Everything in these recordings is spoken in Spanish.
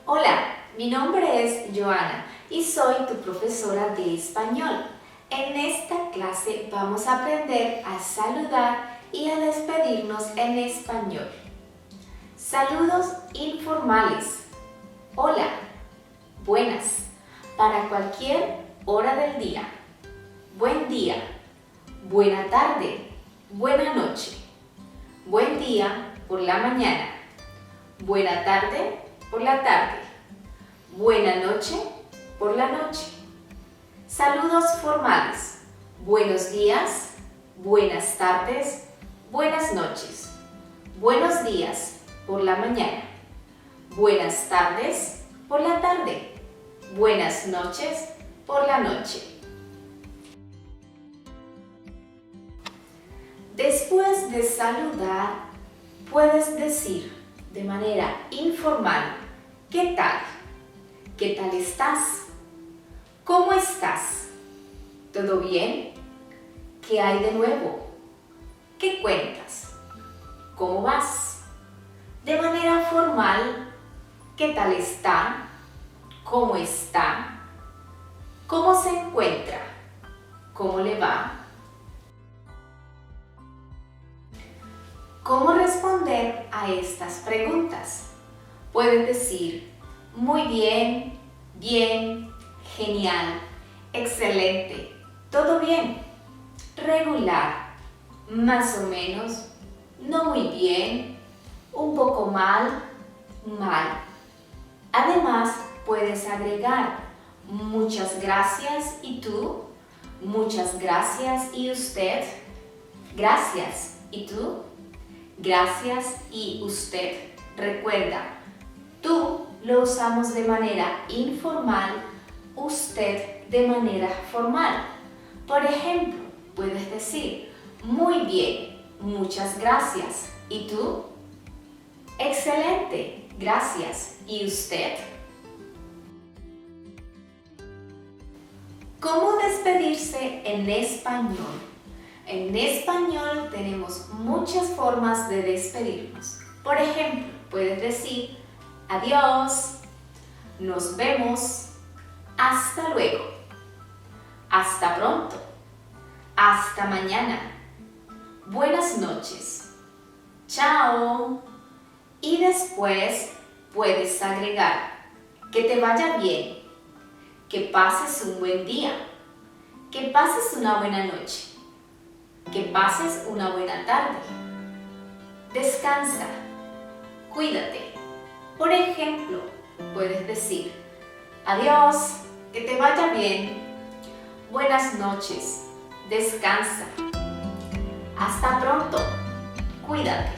Hola, mi nombre es Joana y soy tu profesora de español. En esta clase vamos a aprender a saludar y a despedirnos en español. Saludos informales. Hola, buenas, para cualquier hora del día. Buen día, buena tarde, buena noche. Buen día por la mañana. Buena tarde por la tarde. Buena noche por la noche. Saludos formales. Buenos días, buenas tardes, buenas noches. Buenos días por la mañana. Buenas tardes por la tarde. Buenas noches por la noche. Después de saludar, puedes decir de manera informal, ¿qué tal? ¿Qué tal estás? ¿Cómo estás? ¿Todo bien? ¿Qué hay de nuevo? ¿Qué cuentas? ¿Cómo vas? De manera formal, ¿qué tal está? ¿Cómo está? ¿Cómo se encuentra? ¿Cómo le va? ¿Cómo responder a estas preguntas? Puedes decir muy bien, bien, genial, excelente, todo bien, regular, más o menos, no muy bien, un poco mal, mal. Además, puedes agregar muchas gracias y tú, muchas gracias y usted, gracias y tú, gracias y usted. Recuerda, tú lo usamos de manera informal, usted de manera formal. Por ejemplo, puedes decir, muy bien, muchas gracias. ¿Y tú? Excelente, gracias. ¿Y usted? ¿Cómo despedirse en español? En español tenemos muchas formas de despedirnos. Por ejemplo, puedes decir adiós, nos vemos, hasta luego, hasta pronto, hasta mañana, buenas noches, chao. Y después puedes agregar que te vaya bien, que pases un buen día, que pases una buena noche, que pases una buena tarde. Descansa, cuídate. Por ejemplo, puedes decir adiós, que te vaya bien, buenas noches, descansa, hasta pronto, cuídate.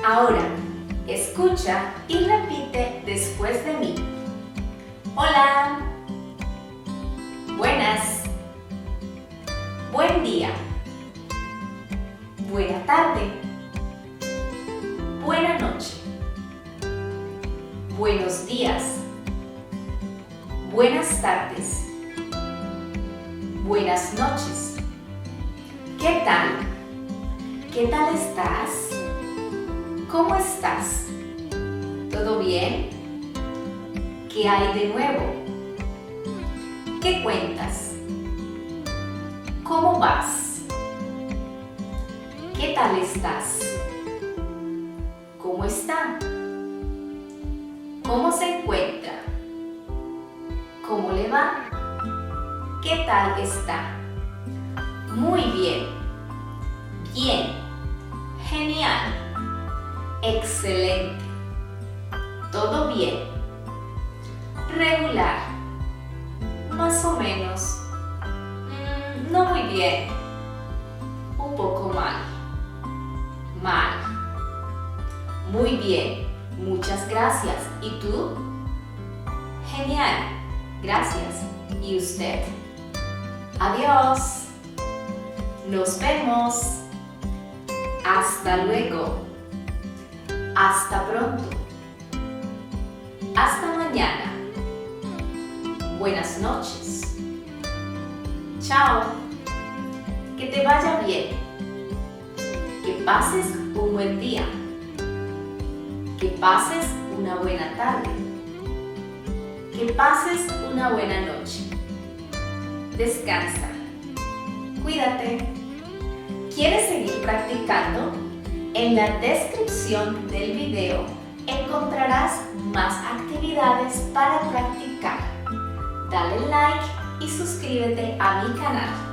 Ahora, escucha y repite después de mí. Hola, buenas, buen día, buena tarde, buena noche, buenos días, buenas tardes, buenas noches. ¿Qué tal? ¿Qué tal estás? ¿Cómo estás? ¿Todo bien? ¿Qué hay de nuevo? ¿Qué cuentas? ¿Cómo vas? ¿Qué tal estás? ¿Cómo está? ¿Cómo se encuentra? ¿Cómo le va? ¿Qué tal está? Muy bien, bien, genial, excelente, todo bien, regular, más o menos, no muy bien, un poco mal, mal, muy bien, muchas gracias. ¿Y tú? Genial, gracias. ¿Y usted? Adiós. Nos vemos. Hasta luego. Hasta pronto. Hasta mañana. Buenas noches. Chao. Que te vaya bien. Que pases un buen día. Que pases una buena tarde. Que pases una buena noche. Descansa. Cuídate. ¿Quieres seguir practicando? En la descripción del video encontrarás más actividades para practicar. Dale like y suscríbete a mi canal.